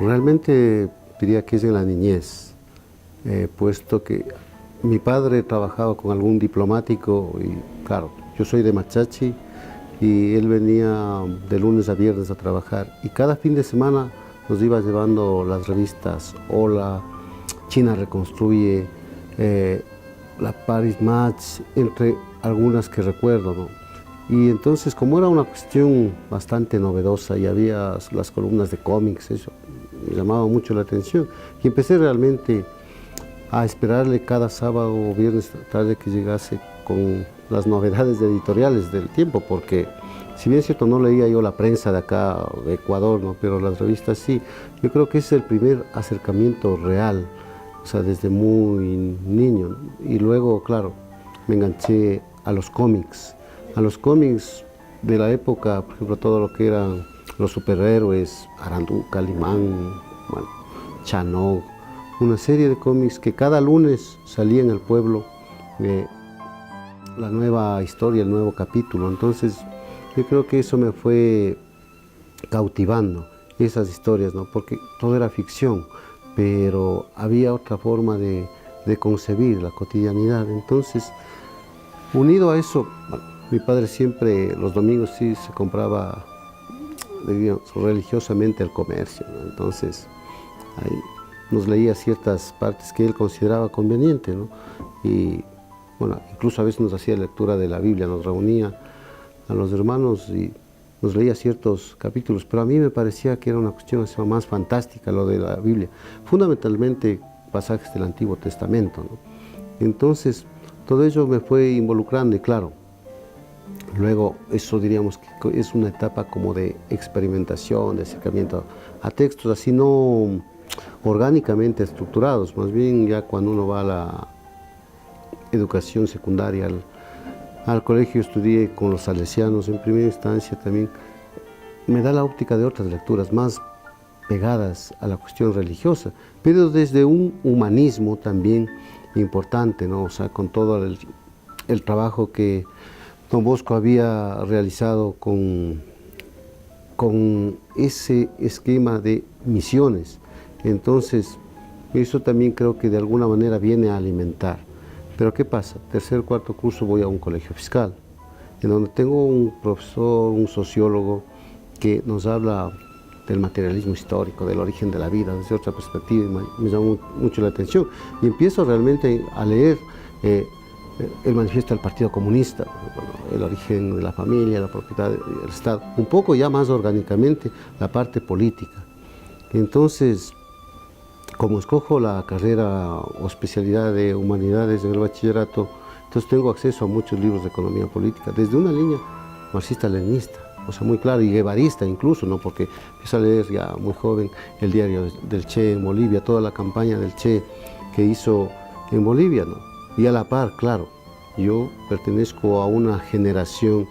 Realmente diría que es en la niñez, puesto que mi padre trabajaba con algún diplomático y claro, yo soy de Machachi y él venía de lunes a viernes a trabajar y cada fin de semana nos iba llevando las revistas Hola, China Reconstruye, la Paris Match, entre algunas que recuerdo, ¿no? Y entonces, como era una cuestión bastante novedosa y había las columnas de cómics, eso me llamaba mucho la atención. Y empecé realmente a esperarle cada sábado o viernes tarde que llegase con las novedades editoriales del tiempo, porque si bien es cierto no leía yo la prensa de acá, de Ecuador, ¿no? Pero las revistas sí. Yo creo que ese es el primer acercamiento real, o sea, desde muy niño, ¿no? Y luego, claro, me enganché a los cómics de la época, por ejemplo, todo lo que eran los superhéroes, Arandú, Calimán, bueno, Chanó, una serie de cómics que cada lunes salía en el pueblo la nueva historia, el nuevo capítulo. Entonces, yo creo que eso me fue cautivando, esas historias, ¿no? Porque todo era ficción, pero había otra forma de concebir la cotidianidad. Entonces, unido a eso, mi padre siempre, los domingos sí se compraba, digamos, religiosamente el comercio, ¿no? Entonces, ahí nos leía ciertas partes que él consideraba conveniente, ¿no? Y bueno, incluso a veces nos hacía lectura de la Biblia, nos reunía a los hermanos y nos leía ciertos capítulos, pero a mí me parecía que era una cuestión así más fantástica lo de la Biblia, fundamentalmente pasajes del Antiguo Testamento, ¿no? Entonces, todo ello me fue involucrando y claro, luego eso diríamos que es una etapa como de experimentación, de acercamiento a textos así no orgánicamente estructurados, más bien ya cuando uno va a la educación secundaria, al colegio estudié con los salesianos en primera instancia también, me da la óptica de otras lecturas más pegadas a la cuestión religiosa, pero desde un humanismo también importante, ¿no? O sea, con todo el trabajo que Don Bosco había realizado con ese esquema de misiones. Entonces, eso también creo que de alguna manera viene a alimentar. Pero ¿qué pasa? Tercer, cuarto curso voy a un colegio fiscal, en donde tengo un profesor, un sociólogo, que nos habla del materialismo histórico, del origen de la vida, desde otra perspectiva, y me llamó mucho la atención. Y empiezo realmente a leer el manifiesto del Partido Comunista, bueno, el origen de la familia, la propiedad del Estado, un poco ya más orgánicamente la parte política. Entonces, como escojo la carrera o especialidad de humanidades en el bachillerato, entonces tengo acceso a muchos libros de economía política, desde una línea marxista-leninista, o sea, muy claro, y guevarista incluso, ¿no? Porque empiezo a leer ya muy joven el diario del Che en Bolivia, toda la campaña del Che que hizo en Bolivia, ¿no? Y a la par, claro, yo pertenezco a una generación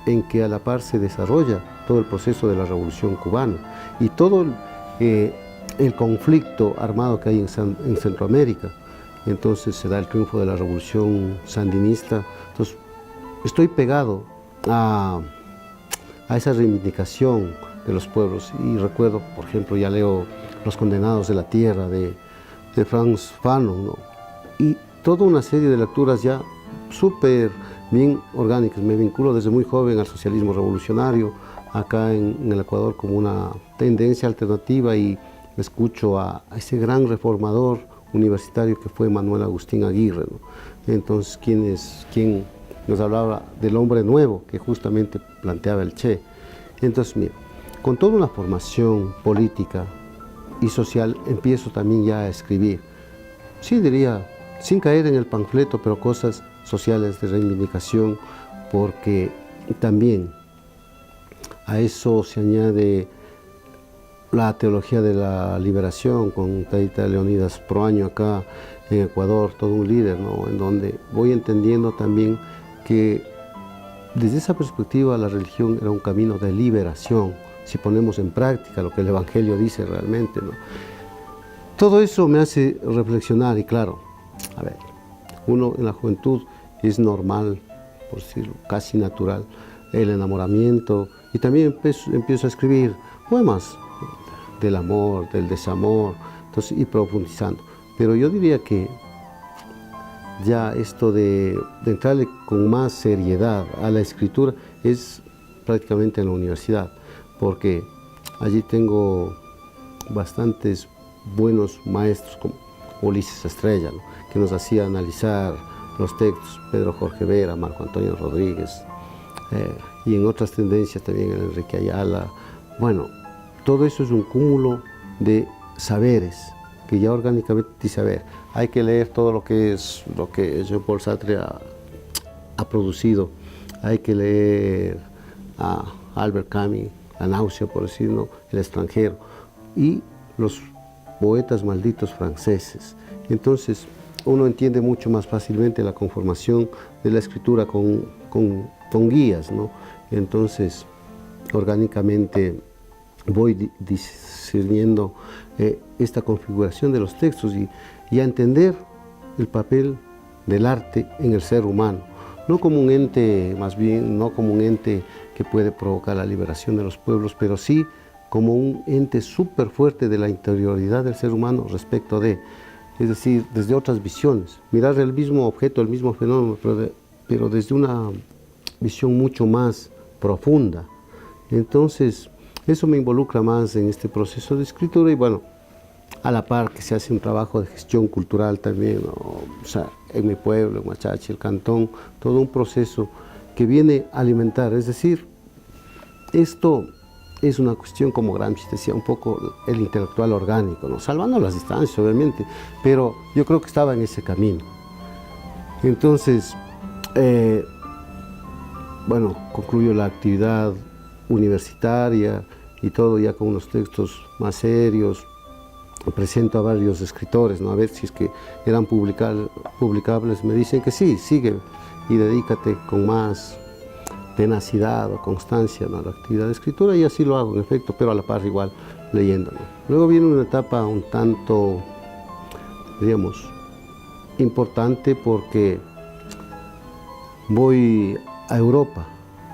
en que a la par se desarrolla todo el proceso de la Revolución Cubana y todo el conflicto armado que hay en Centroamérica. Entonces se da el triunfo de la Revolución Sandinista. Entonces estoy pegado a esa reivindicación de los pueblos y recuerdo, por ejemplo, ya leo Los Condenados de la Tierra de Franz Fanon, ¿no? Y toda una serie de lecturas ya súper bien orgánicas. Me vinculo desde muy joven al socialismo revolucionario, acá en el Ecuador como una tendencia alternativa y escucho a ese gran reformador universitario que fue Manuel Agustín Aguirre, ¿no? Entonces, quien nos hablaba del hombre nuevo que justamente planteaba el Che. Entonces, mira, con toda una formación política y social empiezo también ya a escribir. Sí, diría, sin caer en el panfleto, pero cosas sociales de reivindicación, porque también a eso se añade la teología de la liberación con Taita Leonidas Proaño acá en Ecuador, todo un líder, ¿no? En donde voy entendiendo también que desde esa perspectiva la religión era un camino de liberación, si ponemos en práctica lo que el Evangelio dice realmente, ¿no? Todo eso me hace reflexionar y claro, a ver, uno en la juventud es normal, por decirlo, casi natural, el enamoramiento y también empiezo a escribir poemas del amor, del desamor, entonces ir profundizando. Pero yo diría que ya esto de entrarle con más seriedad a la escritura es prácticamente en la universidad, porque allí tengo bastantes buenos maestros como Ulises Estrella, ¿no?, que nos hacía analizar los textos, Pedro Jorge Vera, Marco Antonio Rodríguez, y en otras tendencias también el Enrique Ayala. Bueno, todo eso es un cúmulo de saberes que ya orgánicamente dice, a ver, hay que leer todo lo que Jean-Paul Sartre ha producido, hay que leer a Albert Camus, La náusea, por decirlo, El extranjero, y los poetas malditos franceses. Entonces, uno entiende mucho más fácilmente la conformación de la escritura con guías, ¿no? Entonces, orgánicamente voy discerniendo esta configuración de los textos y a entender el papel del arte en el ser humano, no como un ente, más bien, no como un ente que puede provocar la liberación de los pueblos, pero sí como un ente súper fuerte de la interioridad del ser humano respecto de, es decir, desde otras visiones, mirar el mismo objeto, el mismo fenómeno, pero desde una visión mucho más profunda. Entonces, eso me involucra más en este proceso de escritura y bueno, a la par que se hace un trabajo de gestión cultural también, ¿no? O sea, en mi pueblo, en Huachachi, el cantón, todo un proceso que viene a alimentar, es decir, esto es una cuestión, como Gramsci decía, un poco el intelectual orgánico, ¿no?, salvando las distancias, obviamente, pero yo creo que estaba en ese camino. Entonces, bueno, concluyo la actividad universitaria y todo ya con unos textos más serios. Presento a varios escritores, ¿no?, a ver si es que eran publicables. Me dicen que sí, sigue y dedícate con más tenacidad o constancia, ¿no?, a la actividad de escritura, y así lo hago en efecto, pero a la par igual leyendo, ¿no? Luego viene una etapa un tanto, digamos, importante porque voy a Europa,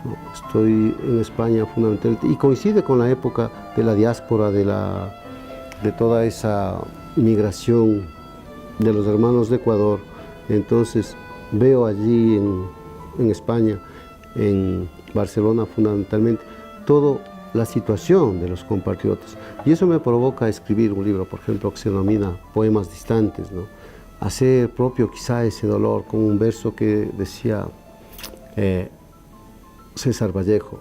¿no? Estoy en España fundamentalmente y coincide con la época de la diáspora, de toda esa migración de los hermanos de Ecuador. Entonces veo allí en España, en Barcelona fundamentalmente, toda la situación de los compatriotas. Y eso me provoca escribir un libro, por ejemplo, que se denomina Poemas Distantes, ¿no? Hacer propio quizá ese dolor con un verso que decía César Vallejo: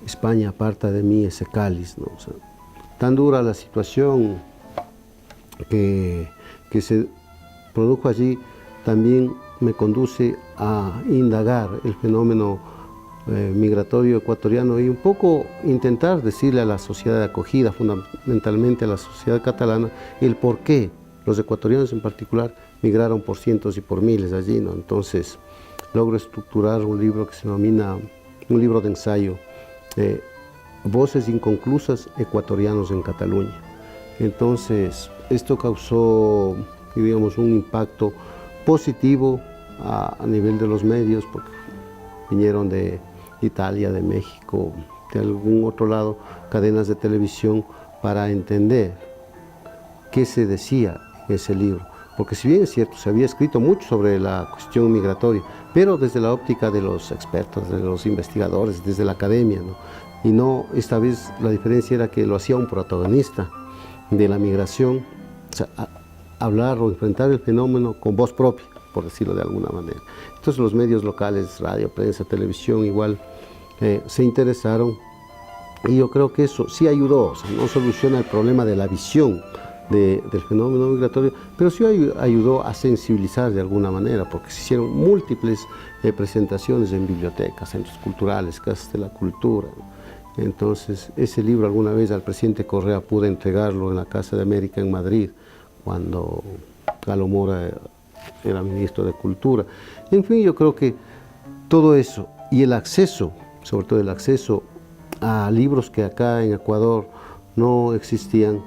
España, aparta de mí ese cáliz, ¿no? O sea, tan dura la situación que se produjo allí, también me conduce a indagar el fenómeno migratorio ecuatoriano y un poco intentar decirle a la sociedad de acogida, fundamentalmente a la sociedad catalana, el por qué los ecuatorianos en particular migraron por cientos y por miles allí, ¿no? Entonces logro estructurar un libro que se denomina, un libro de ensayo, Voces inconclusas ecuatorianos en Cataluña. Entonces, esto causó, digamos, un impacto positivo a nivel de los medios, porque vinieron de Italia, de México, de algún otro lado, cadenas de televisión, para entender qué se decía en ese libro. Porque si bien es cierto, se había escrito mucho sobre la cuestión migratoria, pero desde la óptica de los expertos, de los investigadores, desde la academia, ¿no? Y no, esta vez la diferencia era que lo hacía un protagonista de la migración, o sea, hablar o enfrentar el fenómeno con voz propia, por decirlo de alguna manera. Entonces los medios locales, radio, prensa, televisión, igual se interesaron, y yo creo que eso sí ayudó. O sea, no soluciona el problema de la visión del fenómeno migratorio, pero sí ayudó a sensibilizar de alguna manera, porque se hicieron múltiples presentaciones en bibliotecas, centros culturales, casas de la cultura, ¿no? Entonces, ese libro alguna vez al presidente Correa pude entregarlo en la Casa de América en Madrid, cuando Galo Mora era ministro de Cultura. En fin, yo creo que todo eso y el acceso, sobre todo el acceso a libros que acá en Ecuador no existían,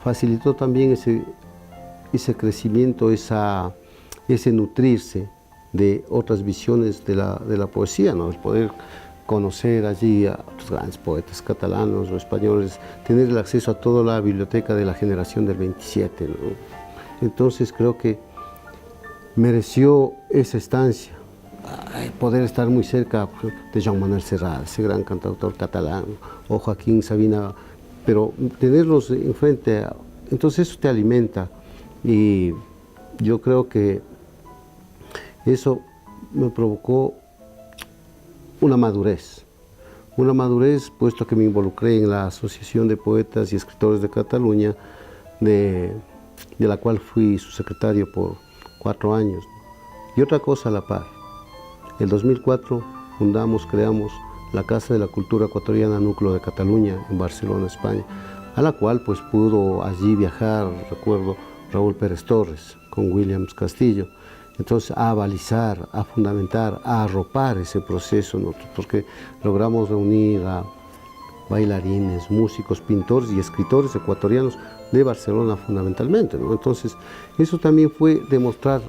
facilitó también ese crecimiento, ese nutrirse de otras visiones de la poesía, ¿no? El poder conocer allí a otros grandes poetas catalanos o españoles, tener el acceso a toda la biblioteca de la generación del 27, ¿no? Entonces creo que mereció esa estancia, poder estar muy cerca, por ejemplo, de Joan Manuel Serrat, ese gran cantautor catalán, o Joaquín Sabina, pero tenerlos enfrente, entonces eso te alimenta, y yo creo que eso me provocó una madurez, puesto que me involucré en la Asociación de Poetas y Escritores de Cataluña, de la cual fui su secretario por 4 años. Y otra cosa a la par, en 2004 creamos la Casa de la Cultura Ecuatoriana Núcleo de Cataluña en Barcelona, España, a la cual pues pudo allí viajar, recuerdo, Raúl Pérez Torres con Williams Castillo. Entonces, a balizar, a fundamentar, a arropar ese proceso, ¿no? Porque logramos reunir a bailarines, músicos, pintores y escritores ecuatorianos de Barcelona fundamentalmente, ¿no? Entonces, eso también fue demostrar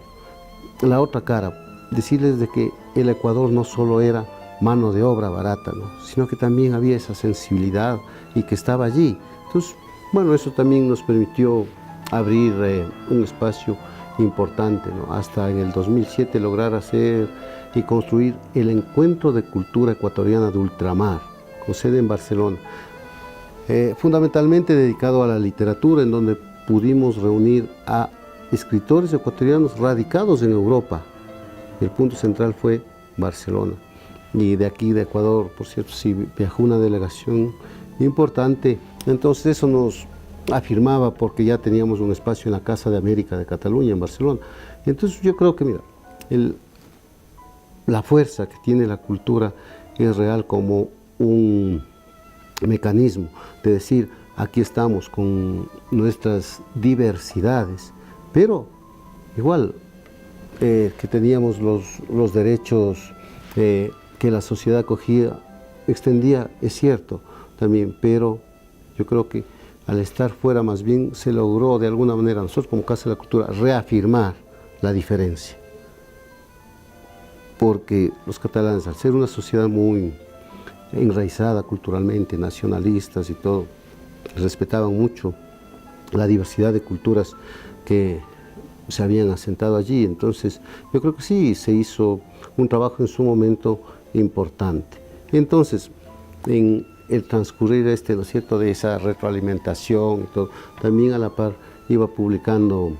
la otra cara, decirles de que el Ecuador no solo era mano de obra barata, ¿no? Sino que también había esa sensibilidad y que estaba allí. Entonces, bueno, eso también nos permitió abrir un espacio importante, ¿no? Hasta en el 2007 lograr hacer y construir el Encuentro de Cultura Ecuatoriana de Ultramar, con sede en Barcelona, fundamentalmente dedicado a la literatura, en donde pudimos reunir a escritores ecuatorianos radicados en Europa. El punto central fue Barcelona. Y de aquí, de Ecuador, por cierto, sí viajó una delegación importante. Entonces eso nos afirmaba, porque ya teníamos un espacio en la Casa de América de Cataluña, en Barcelona. Entonces yo creo que, mira, la fuerza que tiene la cultura es real como un mecanismo de decir, aquí estamos con nuestras diversidades, pero igual que teníamos los derechos que la sociedad extendía, es cierto también, pero yo creo que al estar fuera más bien se logró de alguna manera, nosotros como Casa de la Cultura, reafirmar la diferencia. Porque los catalanes, al ser una sociedad muy enraizada culturalmente, nacionalistas y todo, respetaban mucho la diversidad de culturas que se habían asentado allí. Entonces, yo creo que sí, se hizo un trabajo en su momento importante. Entonces, en el transcurrir ¿no es cierto?, de esa retroalimentación y todo, también a la par iba publicando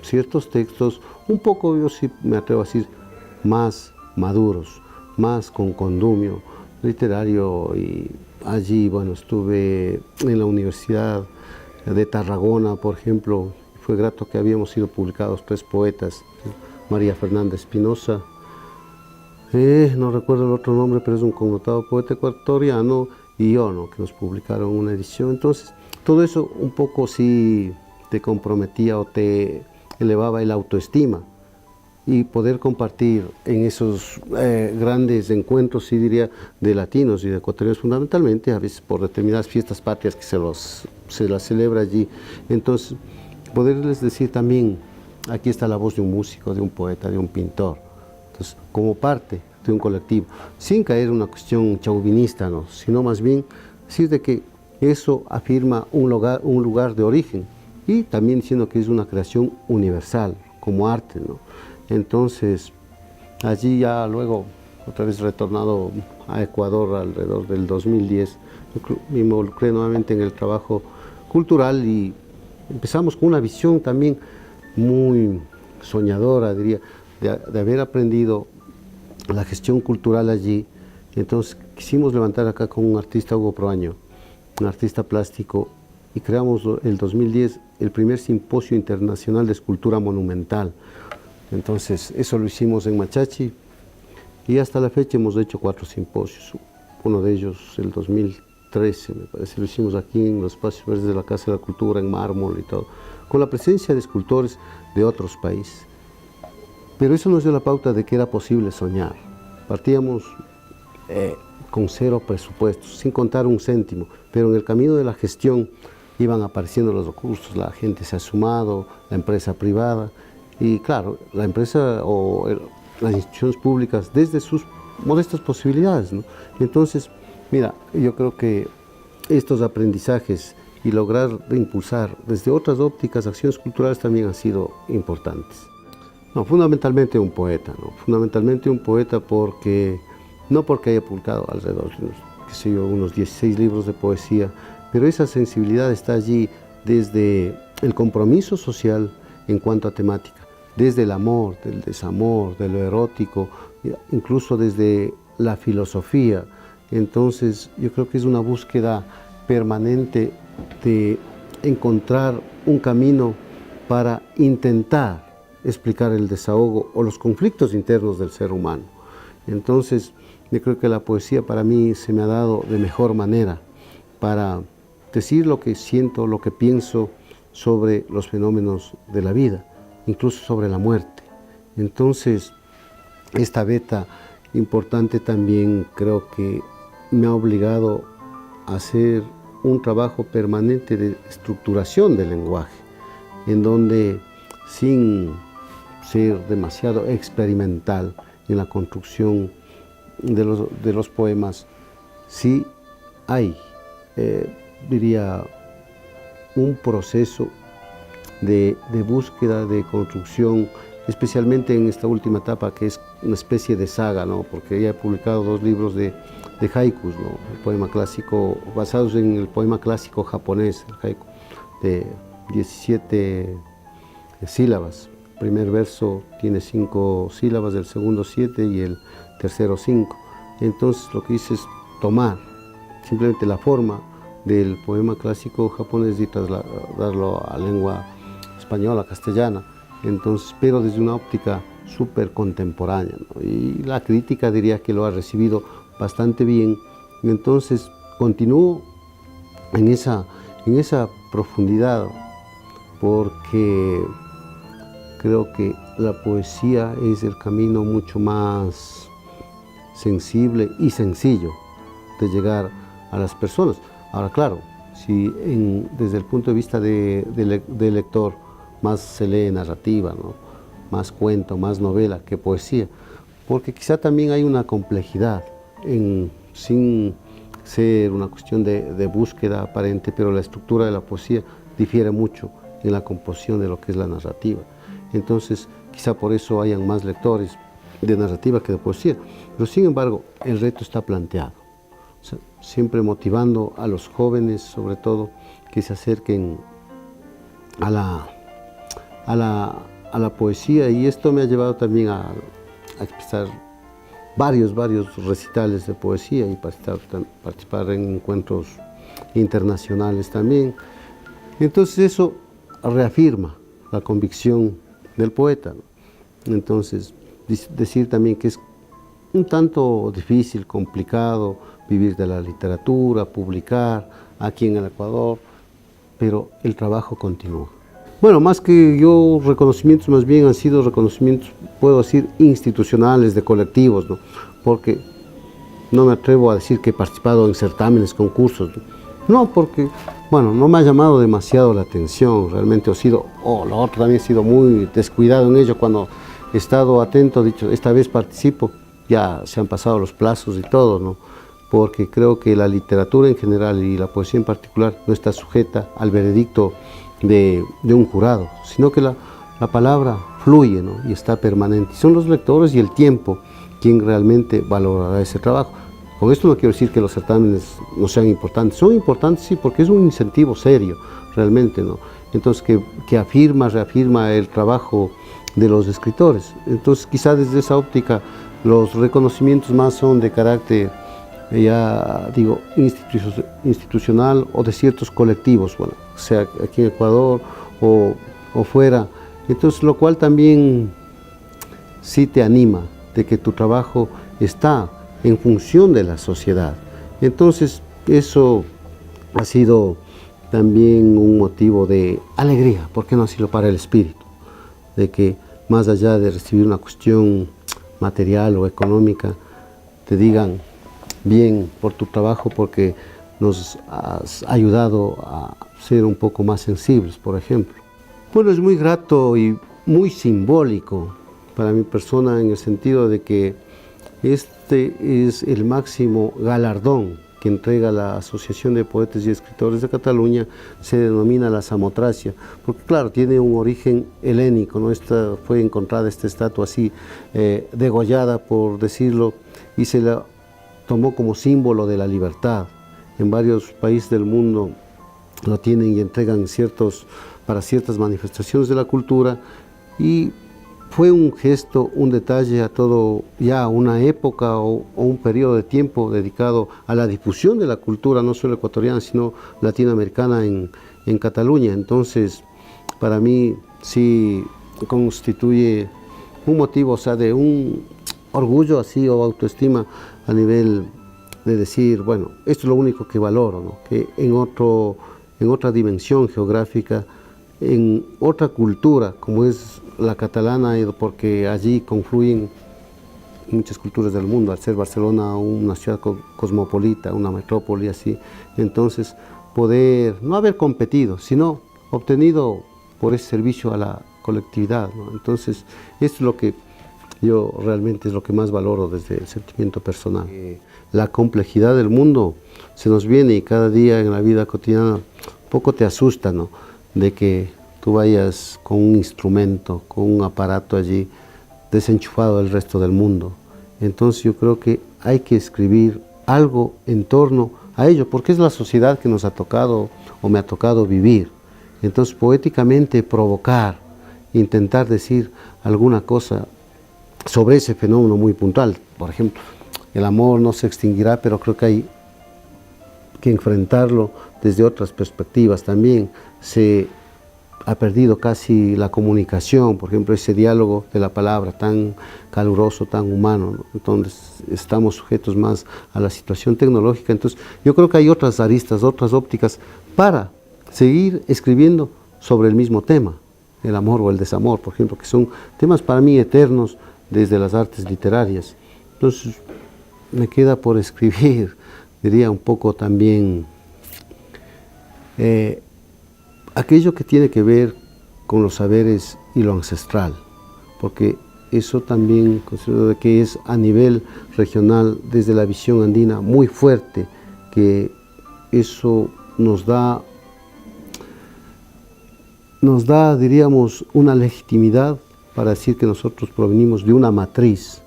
ciertos textos, un poco, yo sí me atrevo a decir, más maduros, más con condumio literario. Y allí, bueno, estuve en la Universidad de Tarragona, por ejemplo. Fue grato que habíamos sido publicados 3 poetas, María Fernanda Espinosa, no recuerdo el otro nombre, pero es un connotado poeta ecuatoriano, y yo, ¿no?, que nos publicaron una edición. Entonces, todo eso un poco sí te comprometía o te elevaba el autoestima, y poder compartir en esos grandes encuentros, sí diría, de latinos y de ecuatorianos fundamentalmente, a veces por determinadas fiestas patrias que se las celebra allí. Entonces, poderles decir también, aquí está la voz de un músico, de un poeta, de un pintor. Entonces, como parte de un colectivo, sin caer en una cuestión chauvinista, ¿no?, sino más bien decir de que eso afirma un lugar de origen, y también diciendo que es una creación universal, como arte, ¿no? Entonces, allí ya luego, otra vez retornado a Ecuador alrededor del 2010, me involucré nuevamente en el trabajo cultural, y empezamos con una visión también muy soñadora, diría, de haber aprendido la gestión cultural allí. Entonces quisimos levantar acá con un artista, Hugo Proaño, un artista plástico, y creamos el 2010 el primer simposio internacional de escultura monumental. Entonces eso lo hicimos en Machachi, y hasta la fecha hemos hecho 4 simposios, uno de ellos el 2013, me parece, lo hicimos aquí en los espacios verdes de la Casa de la Cultura, en mármol y todo, con la presencia de escultores de otros países. Pero eso nos dio la pauta de que era posible soñar. Partíamos con 0 presupuestos, sin contar un céntimo, pero en el camino de la gestión iban apareciendo los recursos, la gente se ha sumado, la empresa privada, y claro, la empresa o las instituciones públicas, desde sus modestas posibilidades, ¿no? Entonces, mira, yo creo que estos aprendizajes y lograr impulsar desde otras ópticas acciones culturales también han sido importantes. No, fundamentalmente un poeta, ¿no? Fundamentalmente un poeta porque, no porque haya publicado alrededor de unos, qué sé yo, unos 16 libros de poesía, pero esa sensibilidad está allí desde el compromiso social en cuanto a temática, desde el amor, del desamor, de lo erótico, incluso desde la filosofía. Entonces yo creo que es una búsqueda permanente de encontrar un camino para intentar explicar el desahogo o los conflictos internos del ser humano. Entonces yo creo que la poesía para mí se me ha dado de mejor manera para decir lo que siento, lo que pienso sobre los fenómenos de la vida, incluso sobre la muerte. Entonces, esta beta importante también creo que me ha obligado a hacer un trabajo permanente de estructuración del lenguaje, en donde sin ser demasiado experimental en la construcción de los poemas, sí hay, diría, un proceso de búsqueda, de construcción, especialmente en esta última etapa que es una especie de saga, ¿no? Porque ya he publicado 2 libros de haikus, ¿no? El poema clásico, basados en el poema clásico japonés, el haiku, de 17 sílabas. El primer verso tiene 5 sílabas, el segundo 7 y el tercero 5. Entonces lo que hice es tomar simplemente la forma del poema clásico japonés y trasladarlo a lengua española, castellana, entonces, pero desde una óptica súper contemporánea, ¿no? Y la crítica diría que lo ha recibido bastante bien. Entonces continúo en esa profundidad porque creo que la poesía es el camino mucho más sensible y sencillo de llegar a las personas. Ahora, claro, si desde el punto de vista de lector más se lee narrativa, ¿no? Más cuento, más novela que poesía, porque quizá también hay una complejidad, sin ser una cuestión de búsqueda aparente, pero la estructura de la poesía difiere mucho en la composición de lo que es la narrativa. Entonces, quizá por eso hayan más lectores de narrativa que de poesía, pero sin embargo, el reto está planteado. O sea, siempre motivando a los jóvenes, sobre todo, que se acerquen a la poesía, y esto me ha llevado también a expresar varios recitales de poesía y participar en encuentros internacionales también. Entonces eso reafirma la convicción del poeta, ¿no? Entonces decir también que es un tanto difícil, complicado vivir de la literatura, publicar aquí en el Ecuador, pero el trabajo continúa. Bueno, más que yo reconocimientos, más bien han sido reconocimientos, puedo decir, institucionales, de colectivos, ¿no? Porque no me atrevo a decir que he participado en certámenes, concursos, no, porque, bueno, no me ha llamado demasiado la atención, realmente lo otro también he sido muy descuidado en ello. Cuando he estado atento, he dicho, esta vez participo, ya se han pasado los plazos y todo, ¿no? Porque creo que la literatura en general y la poesía en particular no está sujeta al veredicto de un jurado, sino que la palabra fluye, ¿no? Y está permanente. Y son los lectores y el tiempo quien realmente valorará ese trabajo. Con esto no quiero decir que los certámenes no sean importantes. Son importantes, sí, porque es un incentivo serio, realmente, ¿no? Entonces, que reafirma el trabajo de los escritores. Entonces, quizá desde esa óptica, los reconocimientos más son de carácter, ya digo, institucional o de ciertos colectivos, bueno, sea aquí en Ecuador o fuera. Entonces, lo cual también sí te anima de que tu trabajo está en función de la sociedad. Entonces, eso ha sido también un motivo de alegría, ¿por qué no decirlo, para el espíritu? De que más allá de recibir una cuestión material o económica, te digan bien por tu trabajo porque nos has ayudado a ser un poco más sensibles, por ejemplo. Bueno, es muy grato y muy simbólico para mi persona en el sentido de que Este es el máximo galardón que entrega la Asociación de Poetas y Escritores de Cataluña, se denomina la Samotracia, porque claro, tiene un origen helénico, ¿no? Fue encontrada esta estatua así, degollada por decirlo, y se la tomó como símbolo de la libertad. En varios países del mundo lo tienen y entregan para ciertas manifestaciones de la cultura, y fue un gesto, un detalle a todo, ya una época o un periodo de tiempo dedicado a la difusión de la cultura, no solo ecuatoriana, sino latinoamericana en Cataluña. Entonces, para mí sí constituye un motivo, o sea, de un orgullo así o autoestima a nivel de decir, bueno, esto es lo único que valoro, ¿no? Que en otra dimensión geográfica, en otra cultura, como es la catalana, porque allí confluyen muchas culturas del mundo, al ser Barcelona una ciudad cosmopolita, una metrópoli así, entonces poder no haber competido, sino obtenido por ese servicio a la colectividad, ¿no? Entonces, esto es lo que yo realmente es lo que más valoro desde el sentimiento personal. La complejidad del mundo se nos viene y cada día en la vida cotidiana un poco te asusta, ¿no? De que tú vayas con un instrumento, con un aparato allí desenchufado del resto del mundo. Entonces yo creo que hay que escribir algo en torno a ello, porque es la sociedad que nos ha tocado o me ha tocado vivir. Entonces poéticamente provocar, intentar decir alguna cosa sobre ese fenómeno muy puntual. Por ejemplo, el amor no se extinguirá, pero creo que hay que enfrentarlo desde otras perspectivas también. Se ha perdido casi la comunicación, por ejemplo, ese diálogo de la palabra tan caluroso, tan humano, ¿no? Entonces estamos sujetos más a la situación tecnológica. Entonces yo creo que hay otras aristas, otras ópticas para seguir escribiendo sobre el mismo tema, el amor o el desamor, por ejemplo, que son temas para mí eternos desde las artes literarias. Entonces me queda por escribir, diría un poco también, aquello que tiene que ver con los saberes y lo ancestral, porque eso también considero que es a nivel regional, desde la visión andina, muy fuerte, que eso nos da, diríamos, una legitimidad para decir que nosotros provenimos de una matriz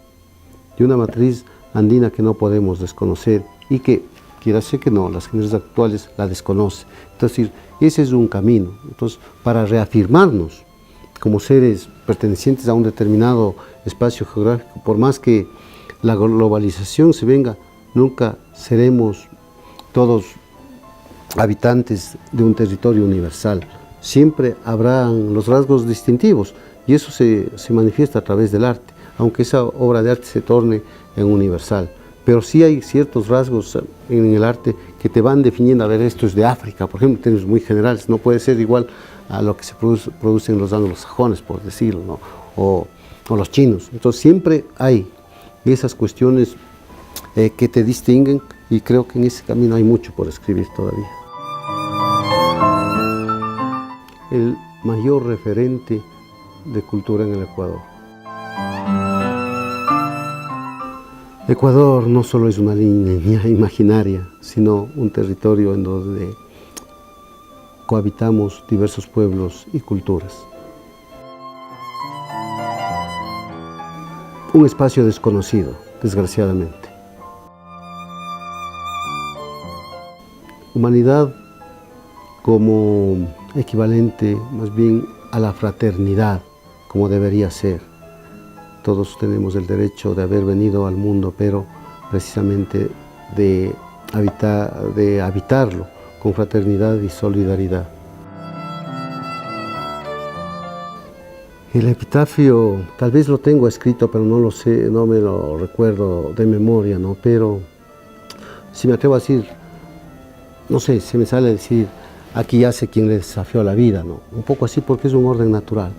andina que no podemos desconocer y que, quiera ser que no, las generaciones actuales la desconocen. Entonces, ese es un camino. Entonces, para reafirmarnos como seres pertenecientes a un determinado espacio geográfico, por más que la globalización se venga, nunca seremos todos habitantes de un territorio universal. Siempre habrán los rasgos distintivos y eso se manifiesta a través del arte, aunque esa obra de arte se torne en universal. Pero sí hay ciertos rasgos en el arte que te van definiendo, a ver, esto es de África, por ejemplo, en términos muy generales, no puede ser igual a lo que se produce en los anglosajones, por decirlo, ¿no? o los chinos. Entonces siempre hay esas cuestiones que te distinguen y creo que en ese camino hay mucho por escribir todavía. El mayor referente de cultura en el Ecuador. Ecuador no solo es una línea imaginaria, sino un territorio en donde cohabitamos diversos pueblos y culturas. Un espacio desconocido, desgraciadamente. Humanidad como equivalente más bien a la fraternidad, como debería ser. Todos tenemos el derecho de haber venido al mundo, pero precisamente de habitarlo con fraternidad y solidaridad. El epitafio tal vez lo tengo escrito, pero no lo sé, no me lo recuerdo de memoria, ¿no? Pero si me atrevo a decir, no sé, se me sale decir, aquí yace quien le desafió a la vida, ¿no? Un poco así porque es un orden natural.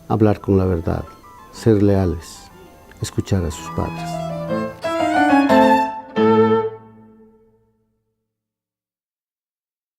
Hablar con la verdad, ser leales, escuchar a sus padres.